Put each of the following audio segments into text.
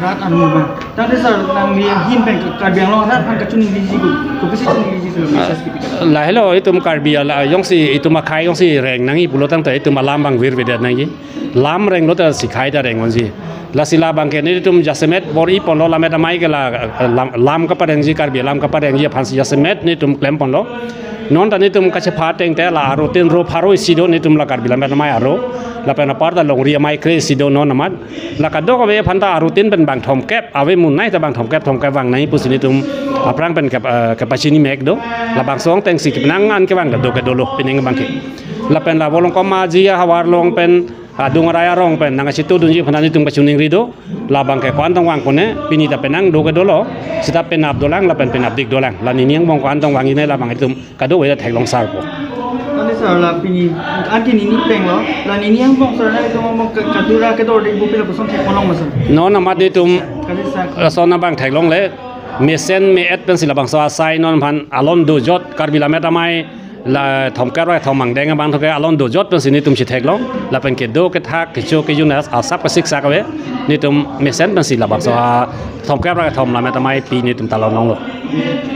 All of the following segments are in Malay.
Rat anu mah. Tadi sar nang liang hin pen karbiang long rat pan kacun biji ku bisi cun biji tu bisa skip. Lah hello itu karbia lah yong si itu makai yong si reng nangi pulo tang te itu malam bang wir vedat nangi. Lam reng lo ta sikhai da reng on si. La sila bang ke ni tum jasemet bori pon lo lamet mai ke la lam ka padeng ji karbia lam ka padeng ji phan si jasemet ni tum klem pon lo. Non tani tum kache phateng te la aro ten ro pharo sido ni tum la karbia lamet mai aro. La pena parda long ria mai kre sido non namat. La kadok ave phanta aro tin ben bang thom kep ave mun nai ta bang thom kep wang nai pusini tum aprang pen ke pachini mek do. La bang song teng si kenangan ke bang do ke dolo pining bang ke. La pen la bolong ko ma ji hawar long pen dung raya rong pen nang situ dunji phanani tum kachuning rido. La bang ke kwan tong wang kone pini ta penang do ke dolo. Sita pen ap dolang la pen ap dik dolang. La ni niang bong kwan tong wang ini la bang itum kado we thek long sar po. Tadi sar la pini anti ni pleng lo. La ni yang bong sar na itu mong kadura ke dor di bu pila puson thek long masam. No namat ni tum Kali sar so na bang thek long le mesen me et pen sila bang so asai non phan alon do jot karbila meta mai la thom ka ra thom mang deng bang thoke alon do jot pen sini tum si thek long la pen ke do ke thak ke cho ke yunas asap ka sik sak we ni tum mesen pen sila bang so thom ka ra thom la meta mai pi ni tum talon long lo.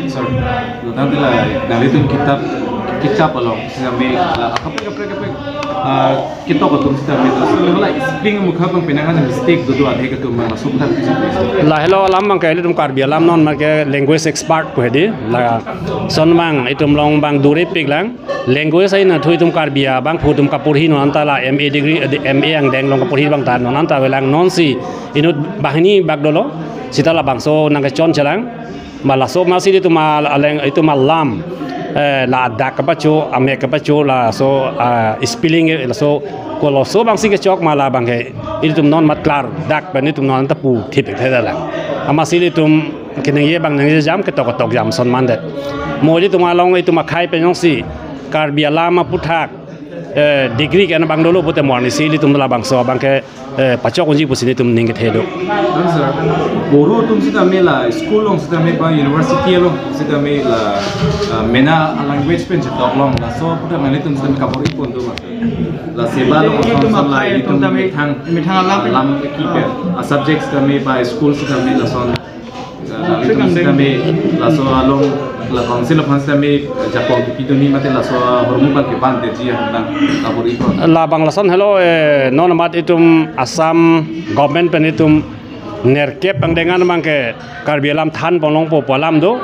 Sorry, nanti lah dari itu kitab along sih la kita ko tum sita meto la spring mukha bang penangan mistake do adhe ke tum masuk thak la hello lam bang ke tum karbia lam non ma ke language expert ko hedi la son bang itum long bang dure pik lang language ai na thui tum karbia bang phu tum kapur hi no anta la MA degree MA ang deng long kapur hi bang tan non anta welang non si inut bahni bagdolo sita la bang so nang ke chon chalang mala so ma si itu ma lam la dak apa cho ame apa cho la so spelling la so kalau so bang si ke chok mala bang ke itu non mat klar dak ban itu non tapu tip ke la ama si itu keneng ye bang nang jam ke tok jam son mandet mo itu malong itu makai penyong si karbia lama puthak degree kan bang dolo bote morni si itu la bang so bang ke pachok unji pusini tum ning ke thedo boru tum sita mela school long sita me pa university long sita me la mena language pen chitok long la so puta mali tum sita kapor ipon do la seba long son la itum mithang lam ki pe subjects ta me pa school sita me la son itum sita me la so along la council of hansa me japon ki duni mate la so hormu pa ke ban de ji handa kapor ipon la bang la son hello non mat itum Assam government pen itum nerkep ang dengan bangke karbialam than polong po polam do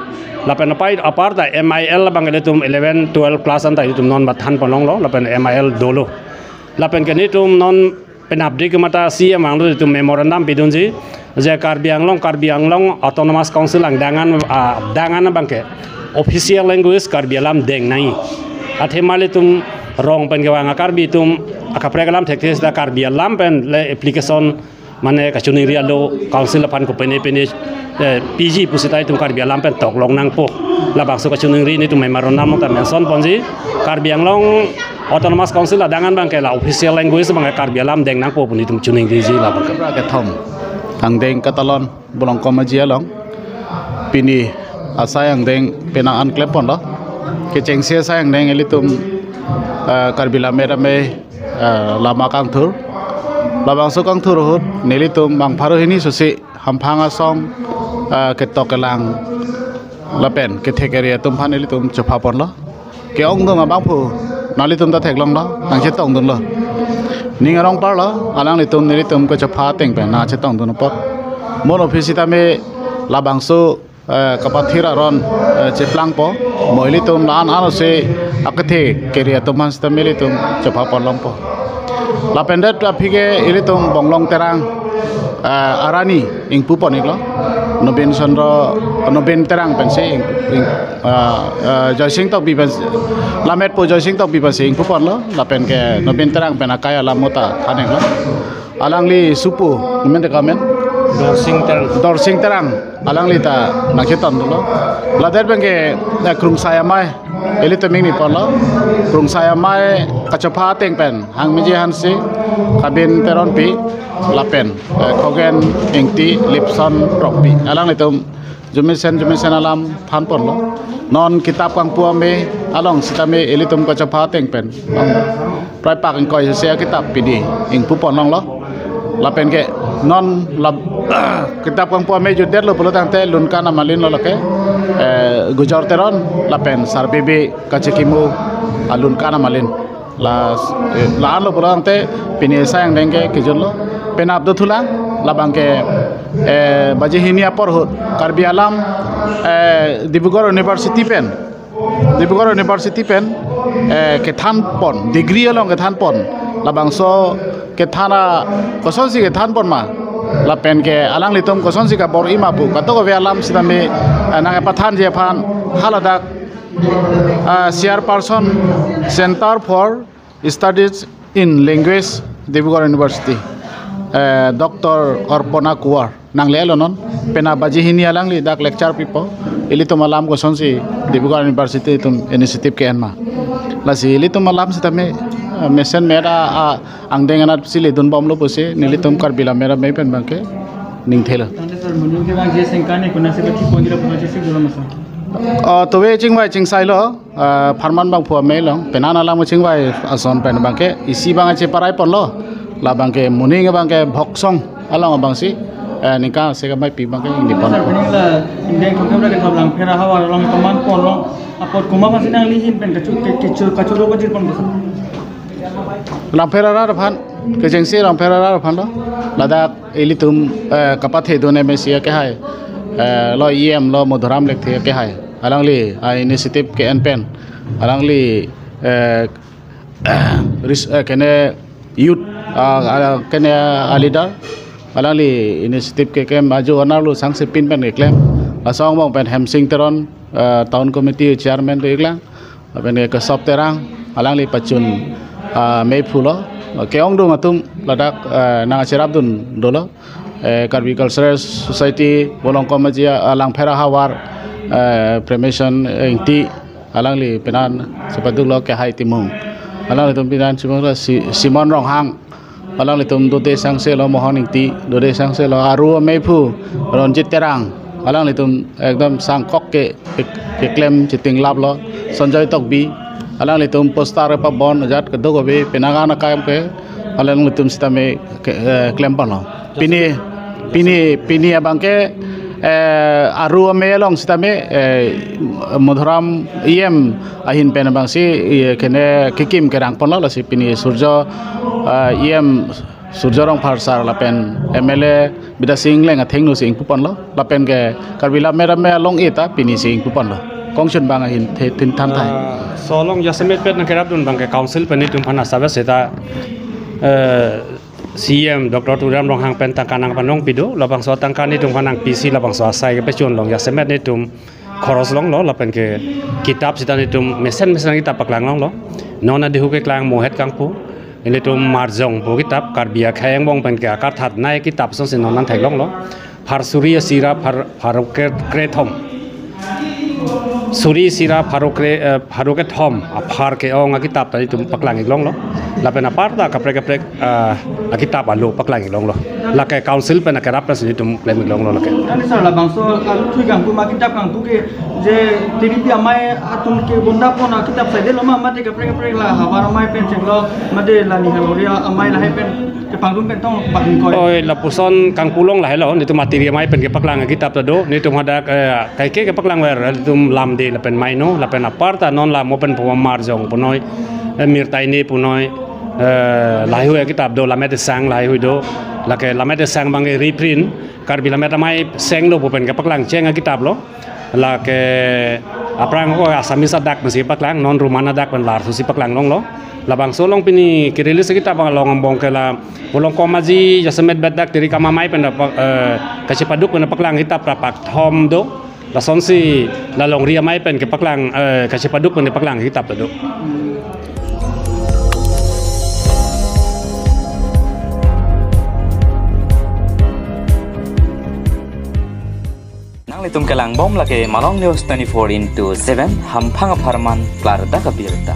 la pen pai aparta MIL bangke itum 11 12 class anta itum non bat than polong lo la pen MIL dolo la pen ke itum non pen update mata si amang do itum memorandum pidunji je karbiang long autonomous council ang dangan bangke official language karbialam deng nai athemale tum rong pen gewang karbi tum akapregalam thektes da karbialam pen le application mane kachuning rialo council pan ko pene PG pusita tum karbialam pen tok long nang po la bang so kachuning ri ni tum memorandum ta mention ponji karbiang long autonomous council la dangan bang ke la official language bang karbialam deng nang po puni tum chuning ri ji la bang ke thom ang deng katalon bolong komajia long pini asayang deng penang an klepon lo ke chengse sayang deng elitum karbila me lama kang thur labang so kang thur hut nelitum bang pharo hini susi hamphanga song ke tokelang lapen ke thekeria tum phan elitum chopa pon lo ke ong dong bang phu nalitum ta theklong lo nang che tong dun lo ning arong par lo alang litum nelitum ko chopa teng pe na che tong dun pot mon office ta me labang so kapathira ron cheplang po moilitum lan anose akathe keria tuman stamelitum chopa polong po la pendet apige ilitum bonglong terang arani ing pupon iklo Nobin Sondro Nobin terang pensi ing Joysing tok bi lamet po Joysing tok bi pensi ing pupon lo lapen ke Nobin terang penakaya lamota kaneng lo alang li supu men kamen dorsing terang alang li ta nakitan lo lader bengke krung saya mai eli teming ni pon lo krung saya mai kachapa teng pen hang meji hansi kabin teron pi lapen kogen ingti lipson propi alang itu jumisen alam phan pon lo non kitab kang puame along sitame elitum ko chapa teng pen prai pak ing koi se kitab pidi ing pupon long lo lapen ke non lab kitab kang puame judet lo polo tangte lun kana malin lo ke gujor teron lapen sarbibi kacekimu alun kana malin la lo polo tangte pini sayang dengke kijun lo penap do thulang labang ke baje hinia porhut Karbi Alam Dibugor University pen ke than pon degree along ke than pon labang so ke thana koson si ke than pon ma la pen ke alang litum koson si ka bor ima pu ka to ko alam sidame nang pathan je phan haladak chair person Center for Studies in Language Dibugor University Dr. Orpona Kuar nang lelo non pena baji hini alang li dak lecture pipo ili to malam ko sonsi Dibugor University tum initiative ke enma la si ili to malam sitame mesen mera ang denganat sili dun bom lo pose nili tum Karbila mera me pen bangke ning thela tante sir munin ke bang je sengkane kuna se bati pondira puna se sik dolo masa to we chingwai chingsai lo farman bang phua me long penana lam chingwai ason pen bangke isi bang che parai pon lo la bangke muning bangke boksong along bangsi nikah sega mai pi bangke ing dipon sir bening la indeng kham ke thab lang phera hawa long kaman pon long apot kuma pasinang lihin pen kacu ro bajir pon basa Lampera phan ke jengsi lampera phan lo ladak elitum kapathe done mesia ke hai lo em lo modram lek the ke hai alang li initiative ke pen alang li kene youth kene alida alang li initiative ke maju onalu sangse pin pen eklem asong mong pen hamsing teron town committee chairman ke eklang pen ke sop terang alang li pacun mei phulo keong do matum ladak nang serap dun dolo Karbi Cultural Society bolong komajia alang phera hawar promotion inti alang li penan sepatu lo ke hai timung alang li tum pinan Simon Rong Hang alang li tum dode sangse lo mohon inti dode sangse lo aru mei phu ronjit terang alang li tum ekdam sangkok ke klem chiting lab lo Sanjay Tokbi alang litum postar pa bon jat ke dogo be penagana kaim ke alang litum sitame klempon lo pini abangke aru melong sitame modram iem ahin pen bangsi kene kikim kerang pon lo si pini surjo iem surjo rong pharsar la pen MLA bida sing leng athengnu sing pupon lo la pen ke Karbila mera me long eta pini sing pupon lo kongsun bang ahin tin tham thai solong yasemet pet na kerap dun bangke council pani tum phana sabe seta CM Dr. Turam Rong Hang pen tangkanang panong pido labang so tangkani tum phanang PC labang so asai ke pechun long yasemet ni tum khoros long lo lapen ke kitab sita ni tum mesen kitab paklang long lo nona dihu ke klang mohet kangpu ini tum marjong bu kitab Karbia khayang bong pen ke akar that nai kitab so sin nonan thai long lo phar suriya sira phar krethom Suri sira pharuke thom aphar ke ong kitab tadi tum paklang iklong lo lapen aparta kaprek kitab alu paklang iklong lo la ke council pen ke rap sini tum claim iklong lo la ke tante sir la bangso alu thui kang tu ma kitab kang tu ke je tiripi amai atun ke bunda pon kitab sai de lo ma mate kaprek la hawar amai pen chek lo mate la ni haloria amai la hai pen ke pangdum pen tong pakin koi oi la puson kang pulong la hello ni tu materi amai pen ke paklang kitab tado ni tum hada kai ke paklang wer tum lam de la pen maino la pen aparta non la mo pen po marjong punoi mirtai ni punoi lai hu kitab do la met sang lai hu do la ke la met sang bang reprint Karbila met mai seng do pen ke paklang cheng kitab lo la ke aprang ko asami sadak masi paklang non rumana dak pen lar susi paklang long lo labang solong pini kirilis kita bang long bong kela bolong komaji jasemet badak dari kamamai pen kasih paduk pen paklang kita prapak thom do la sonsi la long ria mai pen ke paklang kasih paduk pen paklang kita do Litum kelang bom lagi Malong News 24/7 hampang aparman klar da kabirta.